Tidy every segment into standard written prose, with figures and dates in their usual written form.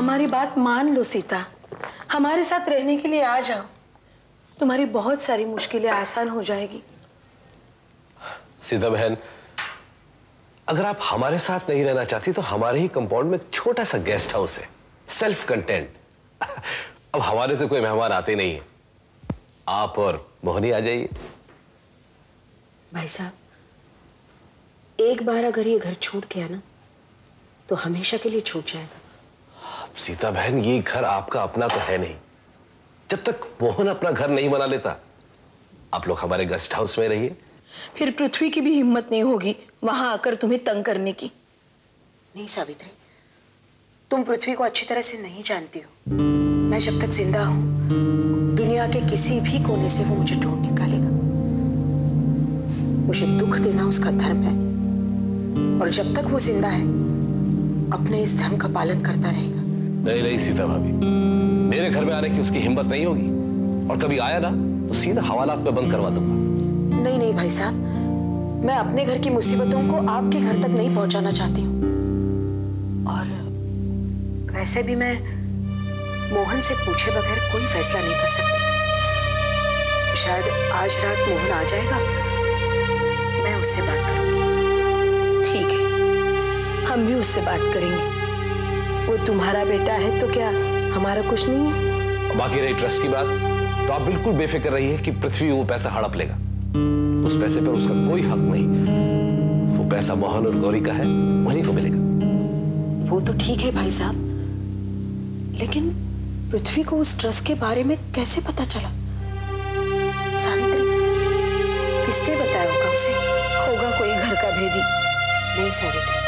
हमारी बात मान लो सीता, हमारे साथ रहने के लिए आ जाओ, तुम्हारी बहुत सारी मुश्किलें आसान हो जाएगी। सीता बहन, अगर आप हमारे साथ नहीं रहना चाहती तो हमारे ही कंपाउंड में एक छोटा सा गेस्ट हाउस है, सेल्फ कंटेंट। अब हमारे तो कोई मेहमान आते नहीं है, आप और मोहनी आ जाइए। भाई साहब, एक बार अगर ये घर छूट गया ना तो हमेशा के लिए छूट जाएगा। सीता बहन, ये घर आपका अपना तो है नहीं। जब तक मोहन अपना घर नहीं बना लेता, आप लोग हमारे गेस्ट हाउस में रहिए। फिर पृथ्वी की भी हिम्मत नहीं होगी वहां आकर तुम्हें तंग करने की। नहीं सावित्री, तुम पृथ्वी को अच्छी तरह से नहीं जानती हो। मैं जब तक जिंदा हूं, दुनिया के किसी भी कोने से वो मुझे ढूंढ निकालेगा। मुझे दुख देना उसका धर्म है, और जब तक वो जिंदा है अपने इस धर्म का पालन करता रहेगा। नहीं नहीं सीता भाभी, मेरे घर में आने की उसकी हिम्मत नहीं होगी, और कभी आया ना तो सीधा हवालात में बंद करवा दूंगा। नहीं नहीं भाई साहब, मैं अपने घर की मुसीबतों को आपके घर तक नहीं पहुंचाना चाहती हूँ। और वैसे भी मैं मोहन से पूछे बगैर कोई फैसला नहीं कर सकती। शायद आज रात मोहन आ जाएगा, मैं उससे बात करूंगी। ठीक है, हम भी उससे बात करेंगे। वो तुम्हारा बेटा है तो क्या हमारा कुछ नहीं है? बाकी रही ट्रस्ट की बात, तो आप बिल्कुल बेफिक्र रहिए कि पृथ्वी वो पैसा हड़प लेगा। उस पैसे पर उसका कोई हक नहीं। वो पैसा मोहन और गौरी का है, उन्हीं को मिलेगा। वो तो ठीक है भाई साहब, लेकिन पृथ्वी को उस ट्रस्ट के बारे में कैसे पता चला? सावित्री, किसने बताया होगा उसे? होगा कोई घर का भेदी। नहीं सावित्री,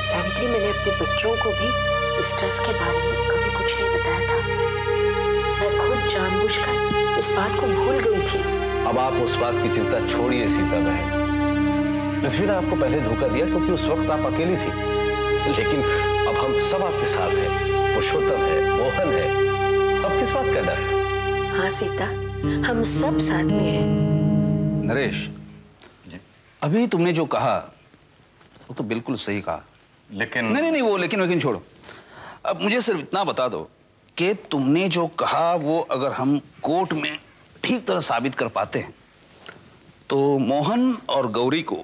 सावित्री, मैंने अपने बच्चों को भी इस ट्रस्ट के बारे में कभी कुछ नहीं बताया था। मैं खुद जानबूझकर इस बात को भूल गई थी। अब आप उस बात की चिंता छोड़िए सीता बहन। पृथ्वी ने आपको पहले धोखा दिया क्योंकि उस वक्त आप अकेली थी, लेकिन अब हम सब आपके साथ हैं। पुरुषोत्तम है, मोहन है, अब किस बात का डर है? हाँ सीता, हम सब साथ में हैं। नरेश जी, अभी तुमने जो कहा वो तो बिल्कुल सही कहा, लेकिन नहीं वो लेकिन छोड़ो। अब मुझे सिर्फ इतना बता दो कि तुमने जो कहा वो अगर हम कोर्ट में ठीक तरह साबित कर पाते हैं तो मोहन और गौरी को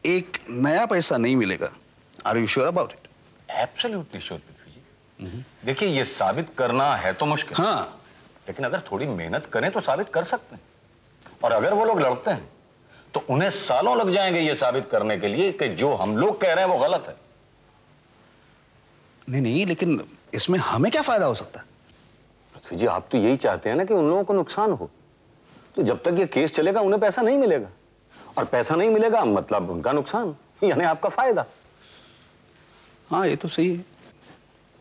एक नया पैसा नहीं मिलेगा। Are you sure about it? Absolutely sure Prithvi ji. देखिए, ये साबित करना है तो मुश्किल, हाँ, लेकिन अगर थोड़ी मेहनत करें तो साबित कर सकते हैं। और अगर वो लोग लड़ते हैं तो उन्हें सालों लग जाएंगे ये साबित करने के लिए कि जो हम लोग कह रहे हैं वो गलत है। नहीं, लेकिन इसमें हमें क्या फायदा हो सकता है? पृथ्वी जी, आप तो यही चाहते हैं ना कि उन लोगों को नुकसान हो। तो जब तक ये केस चलेगा उन्हें पैसा नहीं मिलेगा, और पैसा नहीं मिलेगा मतलब उनका नुकसान, यानी आपका फायदा। हाँ, ये तो सही है।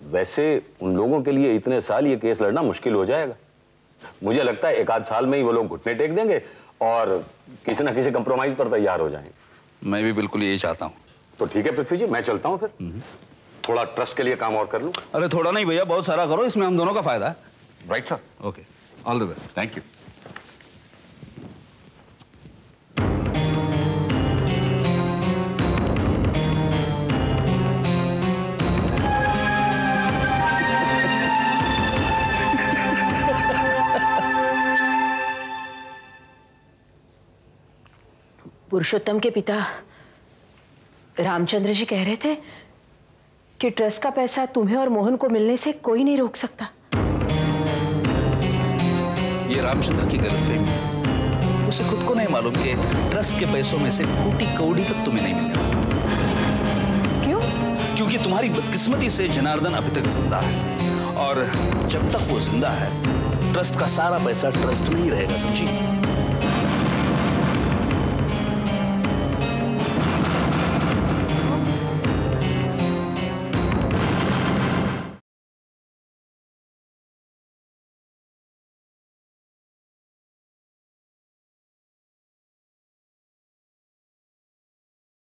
वैसे उन लोगों के लिए इतने साल ये केस लड़ना मुश्किल हो जाएगा। मुझे लगता है एक आध साल में ही वो लोग घुटने टेक देंगे और किसी ना किसी कंप्रोमाइज पर तैयार हो जाएंगे। मैं भी बिल्कुल यही चाहता हूँ। तो ठीक है पृथ्वी जी, मैं चलता हूँ फिर। थोड़ा ट्रस्ट के लिए काम और कर लूँ। अरे थोड़ा नहीं भैया, बहुत सारा करो, इसमें हम दोनों का फायदा है। Right sir. Okay, all the best. Thank you. Purushottam के पिता रामचंद्र जी कह रहे थे कि ट्रस्ट का पैसा तुम्हें और मोहन को मिलने से कोई नहीं रोक सकता। ये रामचंद्र की गलतफहमी है। उसे खुद को नहीं मालूम कि ट्रस्ट के पैसों में से फूटी कौड़ी तक तुम्हें नहीं मिलेगा। क्यों? क्योंकि तुम्हारी बदकिस्मती से जनार्दन अभी तक जिंदा है, और जब तक वो जिंदा है ट्रस्ट का सारा पैसा ट्रस्ट में ही रहेगा, समझी?